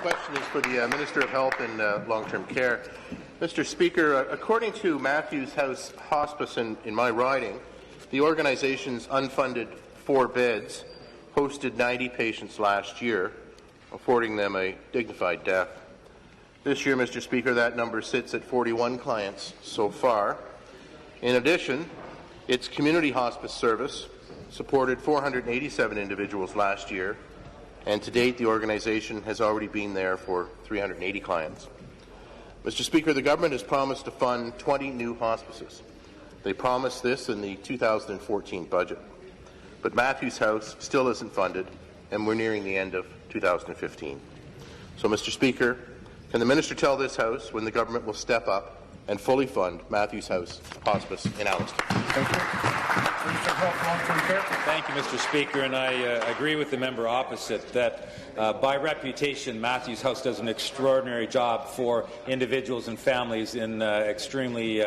question is for the Minister of Health and Long-Term Care. Mr. Speaker, according to Matthews House Hospice in my riding, the organization's unfunded 4 beds hosted 90 patients last year, affording them a dignified death. This year, Mr. Speaker, that number sits at 41 clients so far. In addition, its community hospice service supported 487 individuals last year, and to date the organization has already been there for 380 clients. Mr. Speaker, the government has promised to fund 20 new hospices. They promised this in the 2014 budget, but Matthews House still isn't funded, and we're nearing the end of 2015. So, Mr. Speaker, can the Minister tell this House when the government will step up and fully fund Matthews House Hospice in Alliston? Thank you. Thank you, Mr. Speaker, and I agree with the member opposite that by reputation, Matthews House does an extraordinary job for individuals and families in extremely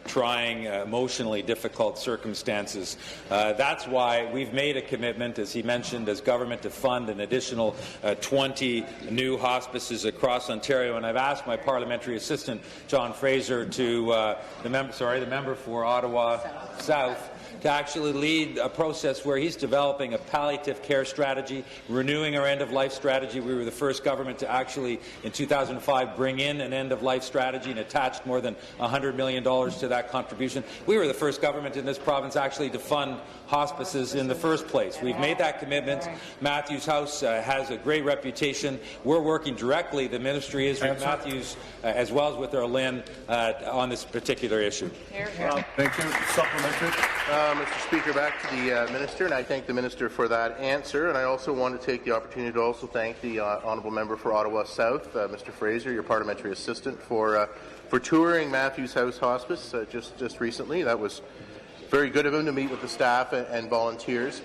trying, emotionally difficult circumstances. That's why we've made a commitment, as he mentioned, as government to fund an additional 20 new hospices across Ontario, and I've asked my parliamentary assistant, John Fraser, to the member for Ottawa South, to actually lead a process where he's developing a palliative care strategy, renewing our end-of-life strategy. We were the first government to actually, in 2005, bring in an end-of-life strategy and attached more than $100 million to that contribution. We were the first government in this province actually to fund hospices in the first place. We've made that commitment. Matthews House has a great reputation. We're working directly, the ministry is with Matthews, as well as with our Lynn, on this particular issue. Thank you. Supplementary. Mr. Speaker, back to the Minister, and I thank the Minister for that answer. And I also want to take the opportunity to also thank the Honourable Member for Ottawa South, Mr. Fraser, your parliamentary assistant, for touring Matthews House Hospice just recently. That was very good of him to meet with the staff and volunteers.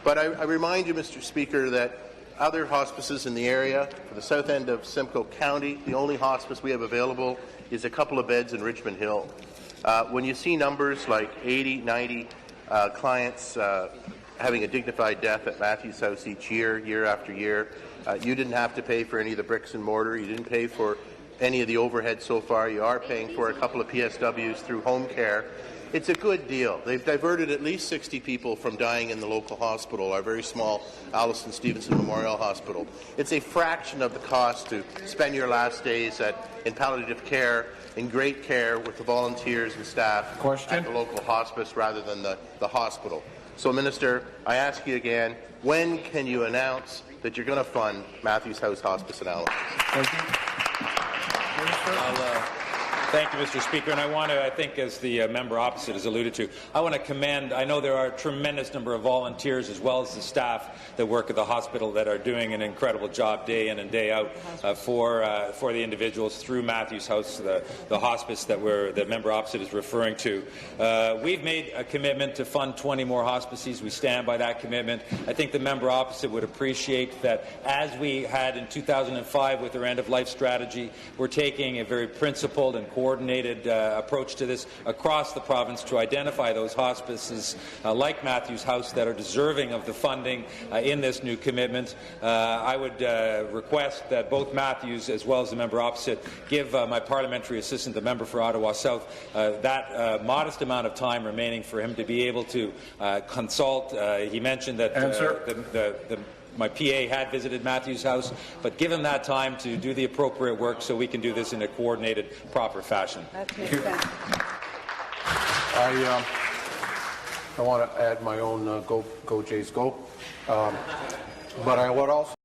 But I remind you, Mr. Speaker, that other hospices in the area, for the south end of Simcoe County, the only hospice we have available is a couple of beds in Richmond Hill. When you see numbers like 80, 90 clients having a dignified death at Matthews House each year, year after year, you didn't have to pay for any of the bricks and mortar. You didn't pay for any of the overhead so far. You are paying for a couple of PSWs through home care. It's a good deal. They've diverted at least 60 people from dying in the local hospital, our very small Alliston Stevenson Memorial Hospital. It's a fraction of the cost to spend your last days in palliative care, in great care with the volunteers and staff at the local hospice rather than the hospital. So, Minister, I ask you again, when can you announce that you're going to fund Matthews House Hospice in Alliston? Thank you. Thank you, Mr. Speaker. And I want to, I think, as the member opposite has alluded to, I want to commend, I know there are a tremendous number of volunteers as well as the staff that work at the hospital that are doing an incredible job day in and day out for the individuals through Matthews House, the hospice that the member opposite is referring to. We've made a commitment to fund 20 more hospices. We stand by that commitment. I think the member opposite would appreciate that as we had in 2005 with our end-of-life strategy, we're taking a very principled and coordinated approach to this across the province to identify those hospices like Matthews House that are deserving of the funding in this new commitment. I would request that both Matthews as well as the member opposite give my parliamentary assistant, the member for Ottawa South, that modest amount of time remaining for him to be able to consult. He mentioned that my PA had visited Matthews House, but give him that time to do the appropriate work so we can do this in a coordinated, proper fashion. That makes sense. I want to add my own Go Jays Go, but I would also